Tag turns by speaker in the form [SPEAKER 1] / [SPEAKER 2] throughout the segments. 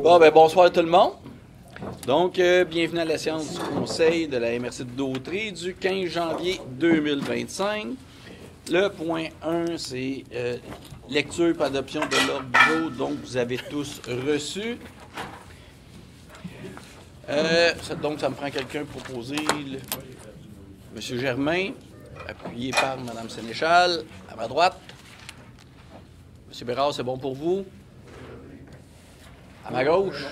[SPEAKER 1] Bon, ben bonsoir tout le monde. Donc, bienvenue à la séance du Conseil de la MRC de Dautrey du 15 janvier 2025. Le point 1, c'est lecture et adoption de l'ordre du jour, donc vous avez tous reçu. Donc, ça me prend quelqu'un pour proposer. Monsieur Germain, appuyé par Mme Sénéchal, à ma droite. Monsieur Bérard, c'est bon pour vous? À ma gauche.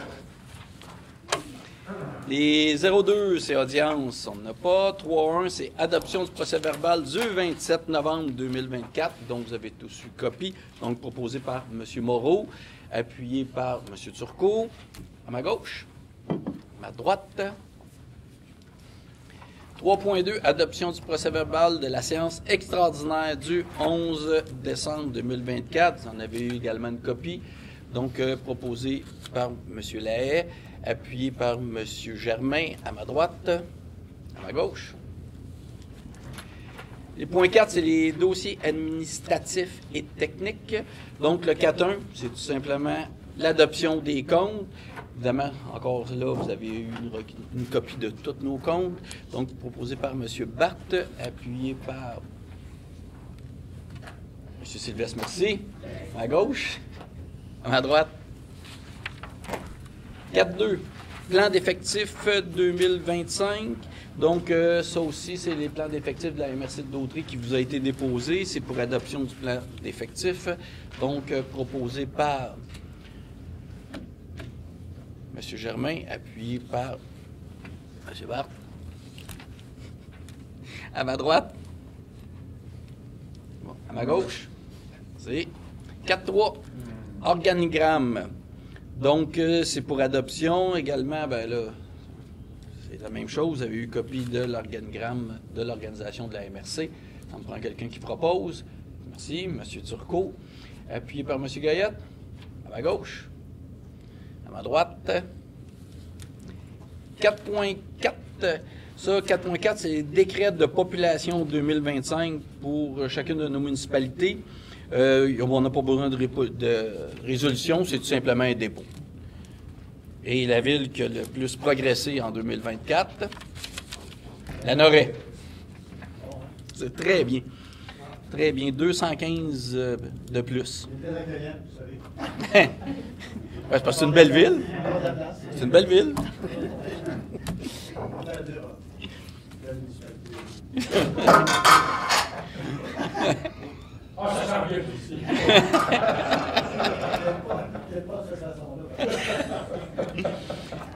[SPEAKER 1] Les 02, c'est audience, on n'en a pas. 3.1, c'est adoption du procès-verbal du 27 novembre 2024. Donc, vous avez tous eu copie. Donc, proposé par M. Moreau, appuyé par M. Turcot. À ma gauche. À ma droite. 3.2, adoption du procès-verbal de la séance extraordinaire du 11 décembre 2024. Vous en avez eu également une copie. Donc, proposé par M. Lahaye, appuyé par M. Germain à ma droite, à ma gauche. Les points 4, c'est les dossiers administratifs et techniques. Donc, le 4.1, c'est tout simplement l'adoption des comptes. Évidemment, encore là, vous avez eu une copie de tous nos comptes. Donc, proposé par M. Barthes, appuyé par M. Sylvestre Mercier, à ma gauche. À ma droite. 4.2, plan d'effectifs 2025. Donc, ça aussi, c'est les plans d'effectifs de la MRC de Dautrey qui vous a été déposé. C'est pour adoption du plan d'effectifs. Donc, proposé par M. Germain, appuyé par M. Barthes. À ma droite. Bon, à ma gauche. C'est 4.3. Organigramme. Donc, c'est pour adoption. Également, ben là, c'est la même chose. Vous avez eu copie de l'organigramme de l'organisation de la MRC. Ça me prend quelqu'un qui propose. Merci. M. Turcot. Appuyé par M. Goyette. À ma gauche. À ma droite. 4.4. Ça, 4.4, c'est les décrets de population 2025 pour chacune de nos municipalités. On n'a pas besoin de résolution, c'est tout simplement un dépôt. Et la ville qui a le plus progressé en 2024, la Noret. C'est très bien. Très bien. 215 de plus. C'est parce que c'est une belle ville. C'est une belle ville.
[SPEAKER 2] Ah, ça sent bien ici.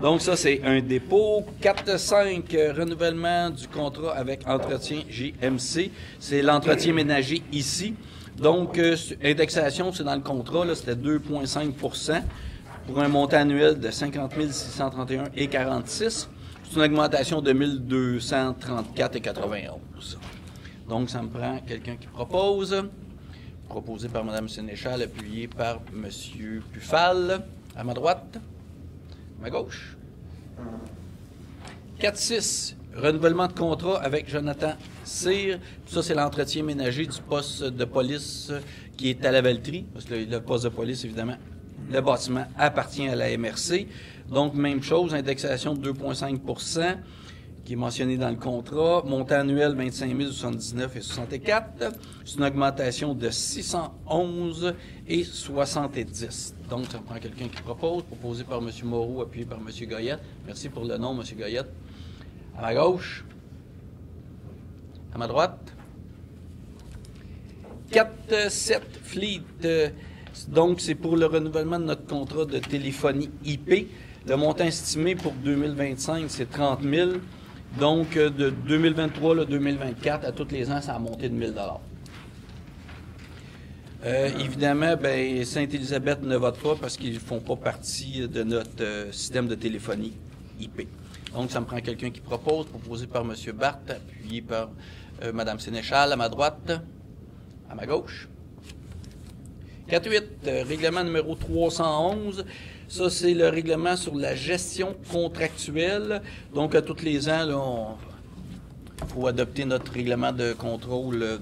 [SPEAKER 1] Donc, ça, c'est un dépôt. 4.5, renouvellement du contrat avec Entretien GMC. C'est l'entretien ménager ici. Donc, indexation, c'est dans le contrat, là, c'était 2,5 pour un montant annuel de 50 631,46. C'est une augmentation de 1 234,91. Donc, ça me prend quelqu'un qui propose. Proposé par Mme Sénéchal, appuyé par M. Pufal, à ma droite, à ma gauche. 4.6, renouvellement de contrat avec Jonathan Cyr. Ça, c'est l'entretien ménager du poste de police qui est à la Valtrie, parce que le poste de police, évidemment, le bâtiment appartient à la MRC. Donc, même chose, indexation de 2,5 qui est mentionné dans le contrat. Montant annuel, 25 079,64. C'est une augmentation de 611,70. Donc, ça prend quelqu'un qui propose. Proposé par M. Moreau, appuyé par M. Goyette. Merci pour le nom, M. Goyette. À ma gauche. À ma droite. 4.7 Fleet. Donc, c'est pour le renouvellement de notre contrat de téléphonie IP. Le montant estimé pour 2025, c'est 30 000. Donc, de 2023 à 2024, à tous les ans, ça a monté de 1 000 évidemment, ben, Sainte-Élisabeth ne vote pas parce qu'ils ne font pas partie de notre système de téléphonie IP. Donc, ça me prend quelqu'un qui propose, proposé par M. Barthes, appuyé par Mme Sénéchal à ma droite, à ma gauche. 4.8, règlement numéro 311. Ça, c'est le règlement sur la gestion contractuelle. Donc, à tous les ans, il faut adopter notre règlement de contrôle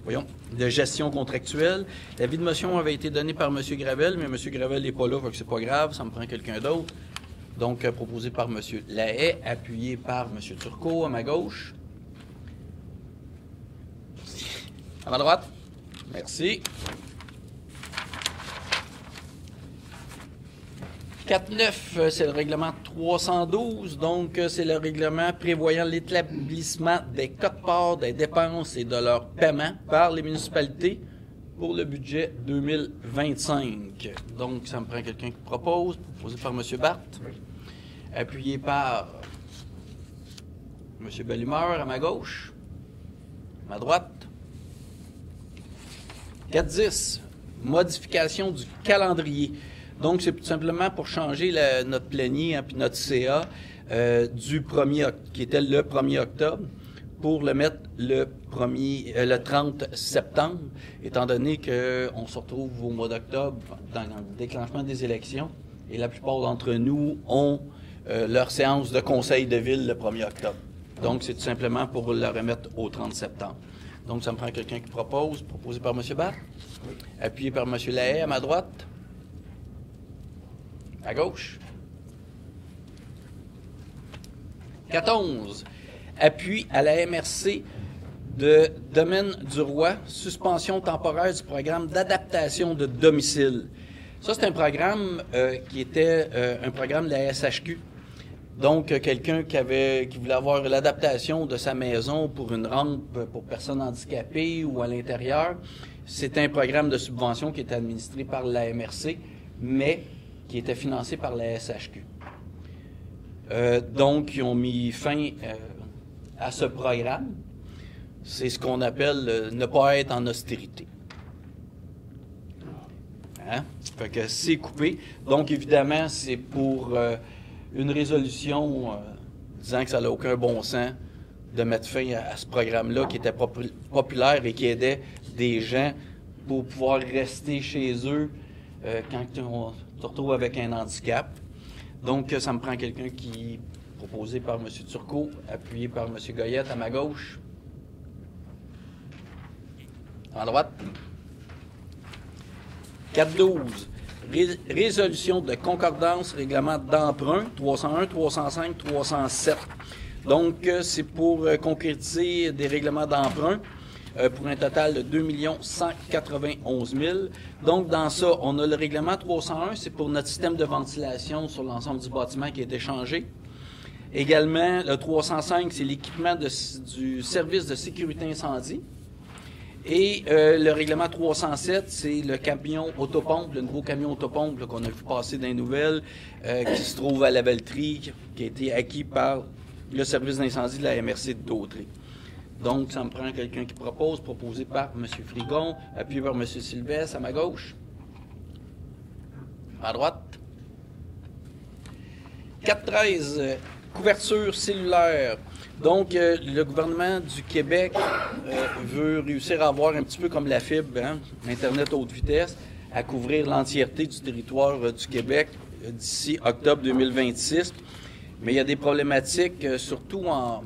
[SPEAKER 1] de gestion contractuelle. L'avis de motion avait été donné par M. Gravel, mais M. Gravel n'est pas là, donc c'est pas grave, ça me prend quelqu'un d'autre. Donc, proposé par M. Lahaye, appuyé par M. Turcot, à ma gauche. À ma droite. Merci. 4.9, c'est le règlement 312, donc c'est le règlement prévoyant l'établissement des quotes-parts des dépenses et de leur paiement par les municipalités pour le budget 2025. Donc, ça me prend quelqu'un qui propose, proposé par M. Barthes, appuyé par M. Bellumeur à ma gauche, à ma droite. 4.10, modification du calendrier. Donc, c'est tout simplement pour changer notre plénier puis notre CA qui était le 1er octobre pour le mettre le 30 septembre, étant donné qu'on se retrouve au mois d'octobre dans le déclenchement des élections et la plupart d'entre nous ont leur séance de conseil de ville le 1er octobre. Donc, c'est tout simplement pour le remettre au 30 septembre. Donc, ça me prend quelqu'un qui propose, proposé par M. Barthes, appuyé par M. Lahaye à ma droite. À gauche. 14. Appui à la MRC de Domaine du Roi, suspension temporaire du programme d'adaptation de domicile. Ça, c'est un programme qui était un programme de la SHQ. Donc, quelqu'un qui voulait avoir l'adaptation de sa maison pour une rampe pour personnes handicapées ou à l'intérieur. C'est un programme de subvention qui est administré par la MRC, mais qui était financé par la SHQ. Donc, ils ont mis fin à ce programme. C'est ce qu'on appelle ne pas être en austérité. Hein? Fait que c'est coupé. Donc, évidemment, c'est pour une résolution disant que ça n'a aucun bon sens de mettre fin à ce programme-là qui était populaire et qui aidait des gens pour pouvoir rester chez eux quand on se retrouve avec un handicap. Donc, ça me prend quelqu'un qui est proposé par M. Turcot, appuyé par M. Goyette à ma gauche. À droite. 4.12. Résolution de concordance, règlement d'emprunt, 301, 305, 307. Donc, c'est pour concrétiser des règlements d'emprunt pour un total de 2 191 000. Donc, dans ça, on a le règlement 301, c'est pour notre système de ventilation sur l'ensemble du bâtiment qui a été changé. Également, le 305, c'est l'équipement du service de sécurité incendie. Et le règlement 307, c'est le camion autopompe, le nouveau camion autopompe qu'on a vu passer dans les nouvelles, qui se trouve à la Belleterie, qui a été acquis par le service d'incendie de la MRC de Dautrey. Donc, ça me prend quelqu'un qui propose, proposé par M. Frigon, appuyé par M. Sylvestre, à ma gauche. À droite. 4.13, couverture cellulaire. Donc, le gouvernement du Québec veut réussir à avoir un petit peu comme la fibre, hein, Internet haute vitesse, à couvrir l'entièreté du territoire du Québec d'ici octobre 2026. Mais il y a des problématiques, surtout en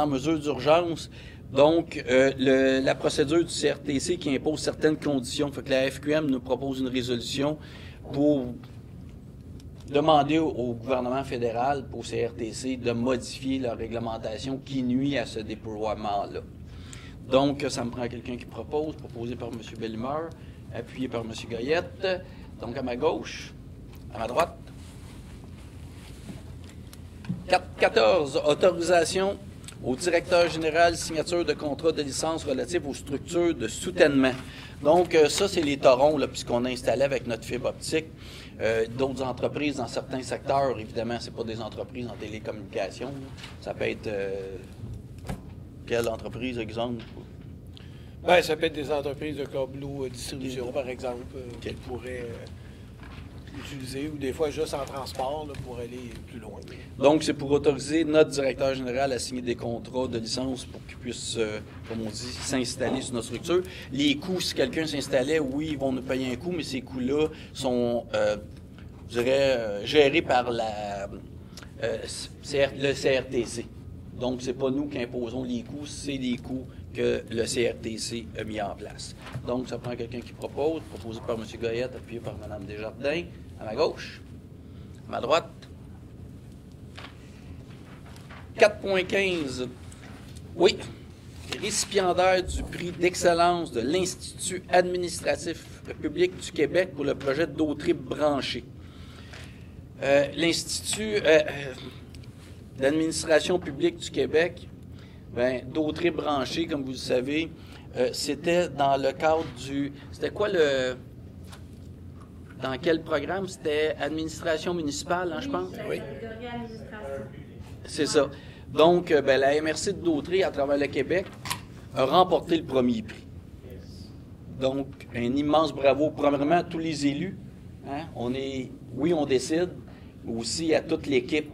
[SPEAKER 1] mesure d'urgence. Donc, la procédure du CRTC qui impose certaines conditions. Fait que la FQM nous propose une résolution pour demander au gouvernement fédéral, au CRTC, de modifier leur réglementation qui nuit à ce déploiement-là. Donc, ça me prend quelqu'un qui propose, proposé par M. Bellumeur, appuyé par M. Goyette. Donc, à ma gauche, à ma droite. 4.14, autorisation au directeur général, signature de contrat de licence relatif aux structures de soutènement. Donc, ça, c'est les torons, là, puisqu'on a installé avec notre fibre optique. D'autres entreprises dans certains secteurs, évidemment, c'est pas des entreprises en télécommunications. Là. Ça peut être quelle entreprise, exemple?
[SPEAKER 2] Bien, ça peut être des entreprises de câbleau distribution, par exemple, qui pourraient utiliser, ou des fois juste en transport là, pour aller plus loin.
[SPEAKER 1] Donc, c'est pour autoriser notre directeur général à signer des contrats de licence pour qu'il puisse, comme on dit, s'installer sur notre structure. Les coûts, si quelqu'un s'installait, oui, ils vont nous payer un coût, mais ces coûts-là sont, je dirais, gérés par le CRTC. Donc, c'est pas nous qui imposons les coûts, c'est les coûts que le CRTC a mis en place. Donc, ça prend quelqu'un qui propose, proposé par M. Goyette, appuyé par Mme Desjardins, à ma gauche, à ma droite. 4.15. Oui. Récipiendaire du prix d'excellence de l'Institut administratif public du Québec pour le projet d'Autrib branché. L'Institut d'administration publique du Québec, d'Autrib branché, comme vous le savez, c'était dans le cadre du... C'était quoi le... Dans quel programme? C'était administration municipale, hein, je pense? Oui. C'est ça. Donc, la MRC de Dautrey, à travers le Québec, a remporté le premier prix. Donc, un immense bravo, premièrement, à tous les élus. Hein? On décide, mais aussi à toute l'équipe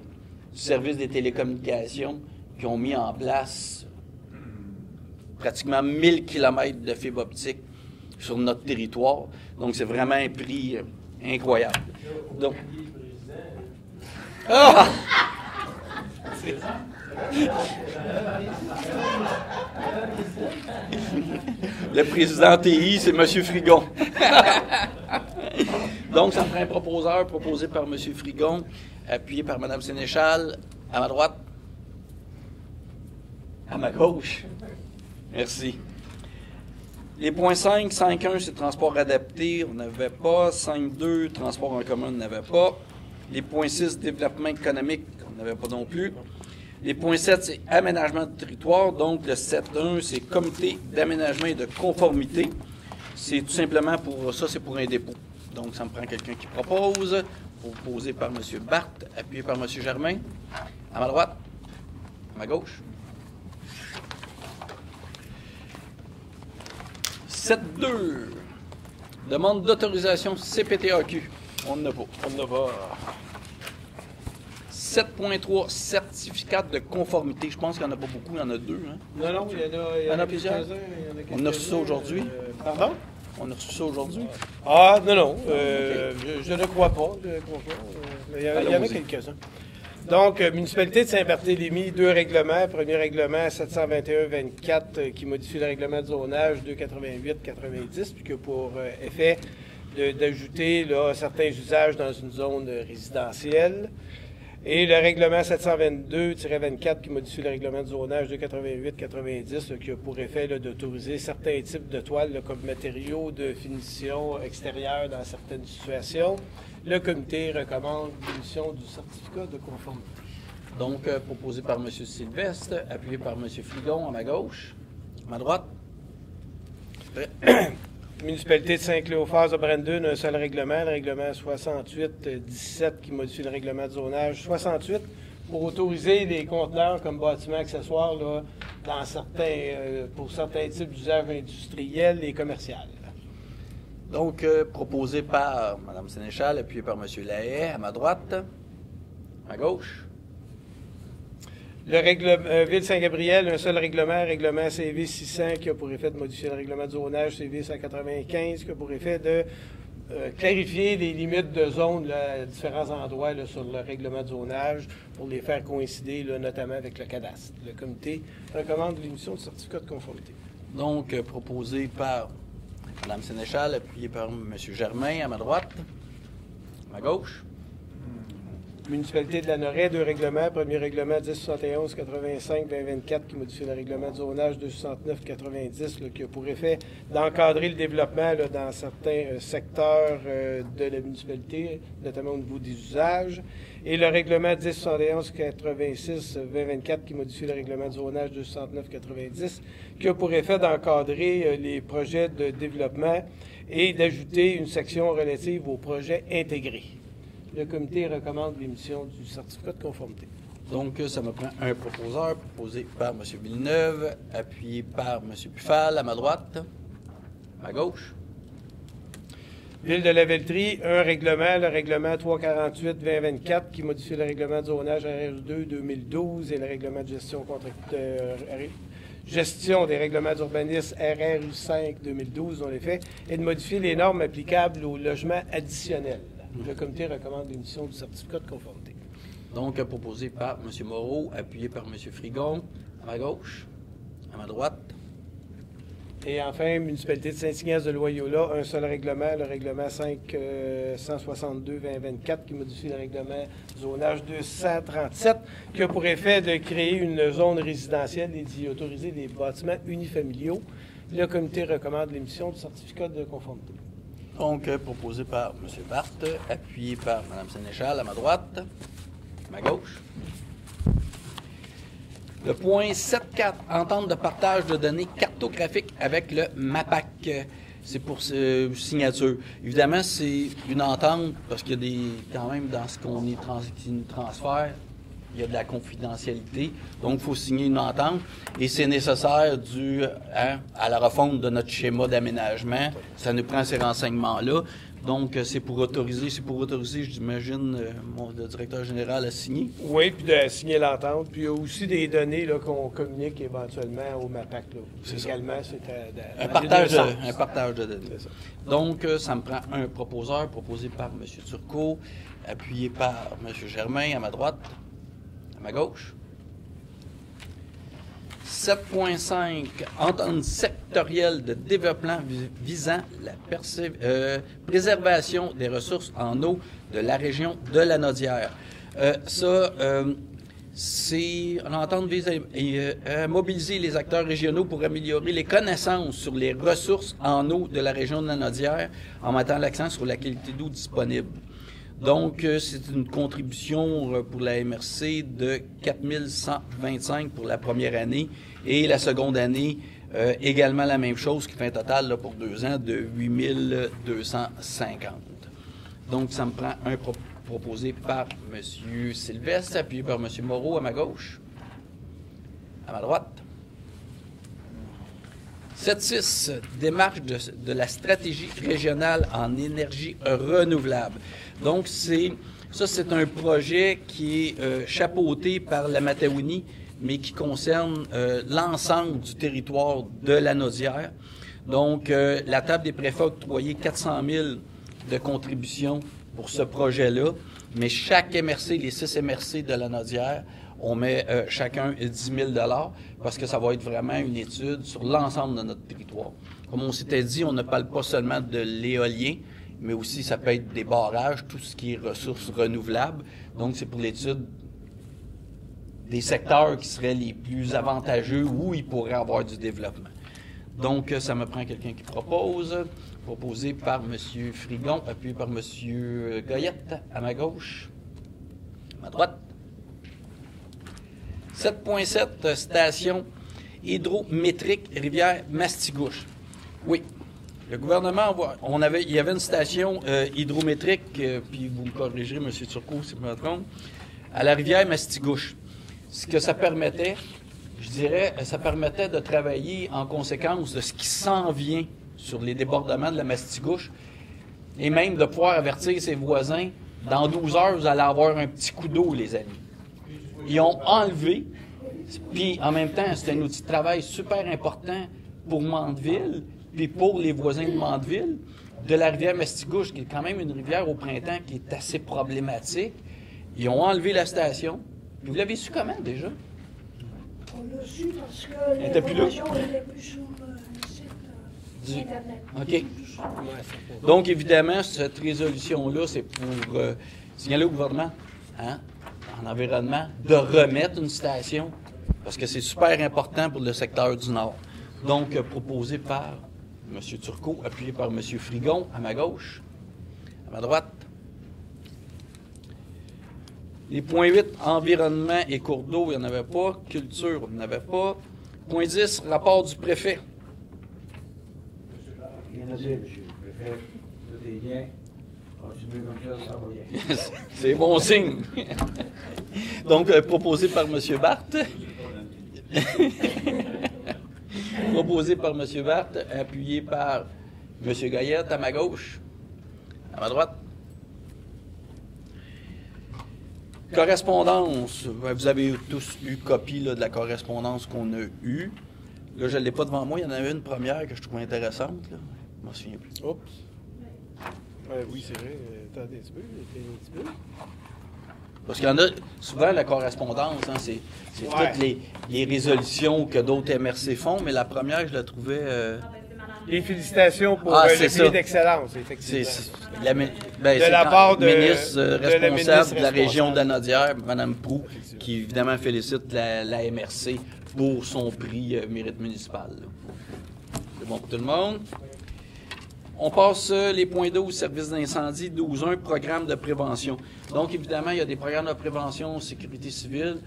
[SPEAKER 1] du service des télécommunications qui ont mis en place pratiquement 1000 km de fibre optique sur notre territoire. Donc, c'est vraiment un prix incroyable. Donc, ah! Le président TI, c'est M. Frigon. Donc, ça prend un proposeur proposé par M. Frigon, appuyé par Mme Sénéchal, à ma droite, à ma gauche. Merci. Les points 5, 5.1, c'est transport adapté, on n'avait pas. 5.2, transport en commun, on n'avait pas. Les points 6, développement économique, on n'avait pas non plus. Les points 7, c'est aménagement de territoire. Donc, le 7.1, c'est comité d'aménagement et de conformité. C'est tout simplement pour ça, c'est pour un dépôt. Donc, ça me prend quelqu'un qui propose. Proposé par M. Barthes, appuyé par M. Germain. À ma droite, à ma gauche. 7.2, demande d'autorisation CPTAQ. On n'en a pas. On n'en a pas. 7.3, certificat de conformité. Je pense qu'il n'y en a pas beaucoup, il y en a 2. Hein?
[SPEAKER 2] Non, il y en a plusieurs.
[SPEAKER 1] On a reçu ça aujourd'hui?
[SPEAKER 2] Pardon?
[SPEAKER 1] On a reçu ça aujourd'hui?
[SPEAKER 2] Ah, non. Okay. Je ne crois pas. Il y en a quelques-uns. Donc, municipalité de Saint-Barthélemy, 2 règlements. Premier règlement 721-24 qui modifie le règlement de zonage 288-90, puis que pour effet d'ajouter certains usages dans une zone résidentielle. Et le règlement 722-24 qui modifie le règlement de zonage 288-90 qui a pour effet d'autoriser certains types de toiles comme matériaux de finition extérieure dans certaines situations. Le comité recommande l'émission du certificat de conformité.
[SPEAKER 1] Donc, proposé par M. Sylvestre, appuyé par M. Frigon à ma gauche, à ma droite.
[SPEAKER 2] Municipalité de Saint-Cléophas de Brandon, un seul règlement, le règlement 68-17 qui modifie le règlement de zonage 68 pour autoriser les conteneurs comme bâtiments accessoires là, pour certains types d'usages industriels et commerciaux.
[SPEAKER 1] Donc, proposé par Mme Sénéchal, appuyé par M. Lahaye, à ma droite, à ma gauche.
[SPEAKER 2] Le règlement Ville Saint-Gabriel, un seul règlement CV 600 qui a pour effet de modifier le règlement de zonage CV 195 qui a pour effet de clarifier les limites de zone à différents endroits là, sur le règlement de zonage pour les faire coïncider là, notamment avec le cadastre. Le comité recommande l'émission du certificat de conformité.
[SPEAKER 1] Donc, proposé par Mme Sénéchal, appuyé par M. Germain à ma droite, à ma gauche.
[SPEAKER 2] Municipalité de Lanoraie, 2 règlements. Premier règlement 1071-85-2024 qui modifie le règlement de zonage 269-90 qui a pour effet d'encadrer le développement là, dans certains secteurs de la municipalité, notamment au niveau des usages. Et le règlement 1071-86-2024 qui modifie le règlement de zonage 269-90 qui a pour effet d'encadrer les projets de développement et d'ajouter une section relative aux projets intégrés. Le comité recommande l'émission du certificat de conformité.
[SPEAKER 1] Donc, ça me prend un proposeur, proposé par M. Villeneuve, appuyé par M. Buffal, à ma droite, à ma gauche.
[SPEAKER 2] Ville de la Velletrie, un règlement, le règlement 348-2024, qui modifie le règlement de zonage RR2 2012 et le règlement de gestion des règlements d'urbanisme RRU5 2012, dans les faits, et de modifier les normes applicables aux logements additionnels. Le comité recommande l'émission du certificat de conformité.
[SPEAKER 1] Donc, proposé par M. Moreau, appuyé par M. Frigon, à ma gauche, à ma droite,
[SPEAKER 2] Et enfin, municipalité de Saint-Ignace-de-Loyola, un seul règlement, le règlement 562-2024, qui modifie le règlement zonage 237, qui a pour effet de créer une zone résidentielle et d'y autoriser des bâtiments unifamiliaux. Le comité recommande l'émission du certificat de conformité.
[SPEAKER 1] Donc, proposé par M. Barthe, appuyé par Mme Sénéchal à ma droite, à ma gauche. Le point 7.4, entente de partage de données cartographiques avec le MAPAC. C'est pour signature. Évidemment, c'est une entente parce qu'il y a quand même dans ce qu'on est qui nous transfère, il y a de la confidentialité. Donc, il faut signer une entente et c'est nécessaire à la refonte de notre schéma d'aménagement. Ça nous prend ces renseignements-là. Donc, c'est pour autoriser, j'imagine, le directeur général a signé.
[SPEAKER 2] Oui, puis de signer l'entente. Puis il y a aussi des données là, qu'on communique éventuellement au MAPAC. Là.
[SPEAKER 1] C'est
[SPEAKER 2] également,
[SPEAKER 1] ça.
[SPEAKER 2] C'est
[SPEAKER 1] un partage de données. Ça. Donc, ça me prend un proposeur, proposé par M. Turcot, appuyé par M. Germain à ma droite, à ma gauche. 7.5, entente sectorielle de développement visant la préservation des ressources en eau de la région de la Naudière. C'est l'entente vise à mobiliser les acteurs régionaux pour améliorer les connaissances sur les ressources en eau de la région de la Naudière en mettant l'accent sur la qualité d'eau disponible. Donc, c'est une contribution pour la MRC de 4 125 pour la première année et la seconde année, également la même chose, qui fait un total là, pour 2 ans de 8 250. Donc, ça me prend un proposé par M. Sylvestre, appuyé par M. Moreau à ma gauche, à ma droite. 7.6, démarche de la stratégie régionale en énergie renouvelable. Donc, c'est un projet qui est chapeauté par la Matawini, mais qui concerne l'ensemble du territoire de la Naudière. Donc, la table des préfets a octroyé 400 000 de contributions pour ce projet-là, mais chaque MRC, les 6 MRC de la Naudière, on met chacun 10 000 $ parce que ça va être vraiment une étude sur l'ensemble de notre territoire. Comme on s'était dit, on ne parle pas seulement de l'éolien, mais aussi ça peut être des barrages, tout ce qui est ressources renouvelables. Donc, c'est pour l'étude des secteurs qui seraient les plus avantageux où il pourrait y avoir du développement. Donc, ça me prend quelqu'un qui propose, proposé par M. Frigon, appuyé par M. Goyette à ma gauche, à ma droite. 7.7, station hydrométrique Rivière-Mastigouche. Oui, le gouvernement, il y avait une station hydrométrique, puis vous me corrigerez, M. Turcot, si je me trompe, à la Rivière-Mastigouche. Ce que ça permettait, je dirais, ça permettait de travailler en conséquence de ce qui s'en vient sur les débordements de la Mastigouche et même de pouvoir avertir ses voisins, dans 12 heures, vous allez avoir un petit coup d'eau, les amis. Ils ont enlevé, puis en même temps, c'est un outil de travail super important pour Mandeville, puis pour les voisins de Mandeville, de la rivière Mastigouche, qui est quand même une rivière au printemps qui est assez problématique. Ils ont enlevé la station. Puis vous l'avez su comment, déjà?
[SPEAKER 3] On l'a su parce que l'information n'était plus sur le site Internet.
[SPEAKER 1] OK. Donc, évidemment, cette résolution-là, c'est pour signaler au gouvernement, en environnement, de remettre une station, parce que c'est super important pour le secteur du Nord. Donc, proposé par M. Turcot, appuyé par M. Frigon, à ma gauche, à ma droite. Les points 8, environnement et cours d'eau, il n'y en avait pas. Culture, il n'y en avait pas. Point 10, rapport du préfet.
[SPEAKER 4] Rien à dire, monsieur le préfet. Tout est bien. Continuez comme ça va bien.
[SPEAKER 1] C'est bon signe. Donc, proposé par M. Barthe. Proposé par M. Barthe, appuyé par M. Goyette à ma gauche, à ma droite. Correspondance. Vous avez tous eu copie là, de la correspondance qu'on a eue. Là, je ne l'ai pas devant moi. Il y en avait une première que je trouvais intéressante. Là. Je ne m'en souviens plus.
[SPEAKER 2] Oups. Oui, c'est vrai. Attendez un petit peu.
[SPEAKER 1] Parce qu'il y en a souvent la correspondance, hein, c'est toutes les résolutions que d'autres MRC font, mais la première, je la trouvais...
[SPEAKER 2] Les félicitations pour le prix d'excellence, effectivement.
[SPEAKER 1] De la part du ministre responsable de la région d'Anaudière, Mme Proulx, qui évidemment félicite la MRC pour son prix mérite municipal. C'est bon pour tout le monde. On passe les points 12, service d'incendie, 12.1, programme de prévention. Donc, évidemment, il y a des programmes de prévention, sécurité civile.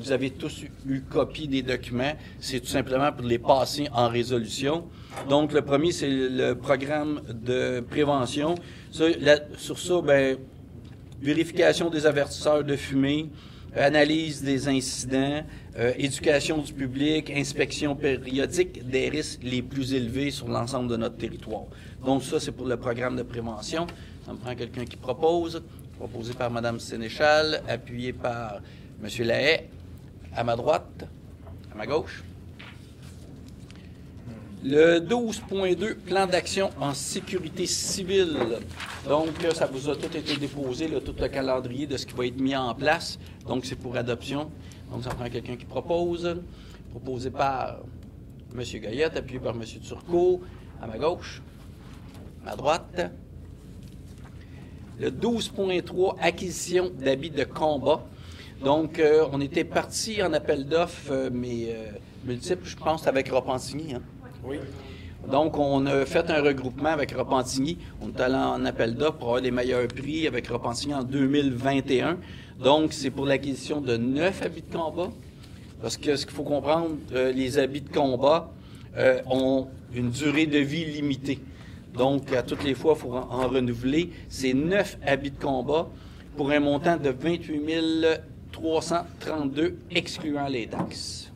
[SPEAKER 1] Vous avez tous eu copie des documents. C'est tout simplement pour les passer en résolution. Donc, le premier, c'est le programme de prévention. Sur ça, vérification des avertisseurs de fumée, analyse des incidents, éducation du public, inspection périodique des risques les plus élevés sur l'ensemble de notre territoire. Donc, ça, c'est pour le programme de prévention. Ça me prend quelqu'un qui propose. Proposé par Mme Sénéchal, appuyé par M. Lahaye, à ma droite, à ma gauche. Le 12.2, plan d'action en sécurité civile. Donc, ça vous a tout été déposé, là, tout le calendrier de ce qui va être mis en place. Donc, c'est pour adoption. Donc, ça prend quelqu'un qui propose. Proposé par M. Goyette, appuyé par M. Turcot, à ma gauche, à ma droite. Le 12.3, acquisition d'habits de combat. Donc, on était parti en appel d'offres, mais multiples, je pense, avec Repentigny. Hein?
[SPEAKER 2] Oui.
[SPEAKER 1] Donc, on a fait un regroupement avec Repentigny. On est allé en appel d'offres pour avoir les meilleurs prix avec Repentigny en 2021. Donc, c'est pour l'acquisition de 9 habits de combat. Parce que ce qu'il faut comprendre, les habits de combat ont une durée de vie limitée. Donc, à toutes les fois, il faut en renouveler. C'est 9 habits de combat pour un montant de 28 332, excluant les taxes.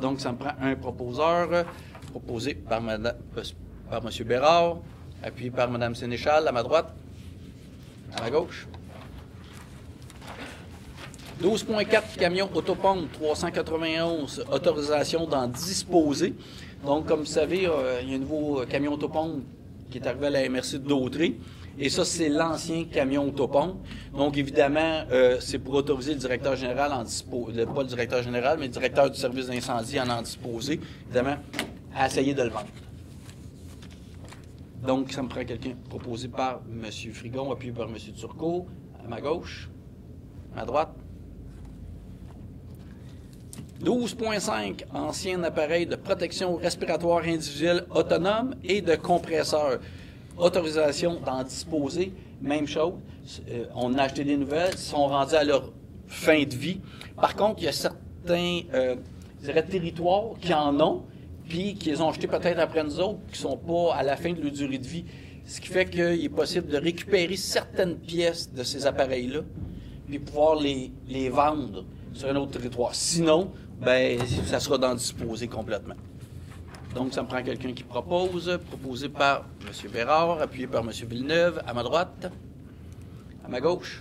[SPEAKER 1] Donc, ça me prend un proposeur, proposé par M. Bérard, appuyé par Mme Sénéchal, à ma droite, à ma gauche. 12.4, camion autopompe 391, autorisation d'en disposer. Donc, comme vous savez, il y a un nouveau camion autopompe qui est arrivé à la MRC de Dautré. Et ça, c'est l'ancien camion autopompe. Donc, évidemment, c'est pour autoriser le directeur général en disposer, pas le directeur général, mais le directeur du service d'incendie en disposer, évidemment, à essayer de le vendre. Donc, ça me prend quelqu'un proposé par M. Frigon, appuyé par M. Turcot, à ma gauche, à ma droite. 12.5, ancien appareil de protection respiratoire individuelle autonome et de compresseur. Autorisation d'en disposer, même chose. On a acheté des nouvelles, ils sont rendus à leur fin de vie. Par contre, il y a certains territoires qui en ont, puis qui les ont achetés peut-être après nous autres, qui ne sont pas à la fin de leur durée de vie. Ce qui fait qu'il est possible de récupérer certaines pièces de ces appareils-là, puis pouvoir les vendre sur un autre territoire. Sinon, ça sera d'en disposer complètement. Donc, ça me prend quelqu'un qui propose, proposé par M. Bérard, appuyé par M. Villeneuve, à ma droite, à ma gauche.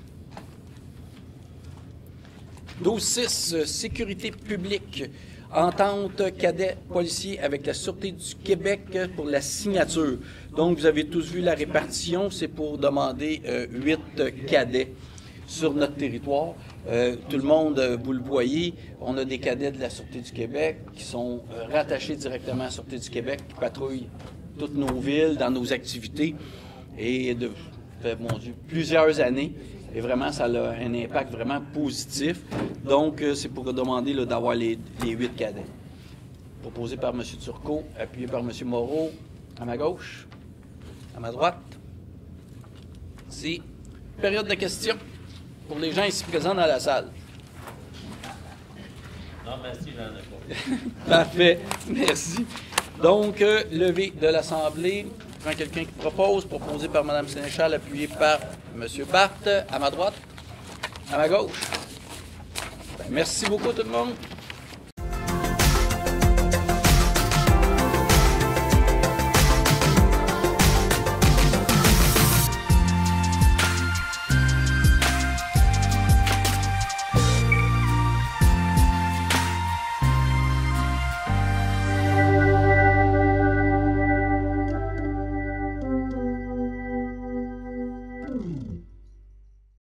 [SPEAKER 1] 12.6, sécurité publique, entente cadet policier avec la Sûreté du Québec pour la signature. Donc, vous avez tous vu la répartition, c'est pour demander 8 cadets sur notre territoire. Tout le monde, vous le voyez, on a des cadets de la Sûreté du Québec qui sont rattachés directement à la Sûreté du Québec, qui patrouillent toutes nos villes, dans nos activités, et plusieurs années. Et vraiment, ça a un impact vraiment positif. Donc, c'est pour demander d'avoir les 8 cadets. Proposé par M. Turcot, appuyé par M. Moreau, à ma gauche, à ma droite. C'est période de questions pour les gens ici présents dans la salle.
[SPEAKER 5] Non, merci, j'en ai pas.
[SPEAKER 1] Parfait, merci. Donc, levée de l'Assemblée. Je prends quelqu'un qui propose, proposé par Mme Sénéchal, appuyé par M. Barthes, à ma droite, à ma gauche. Merci beaucoup tout le monde.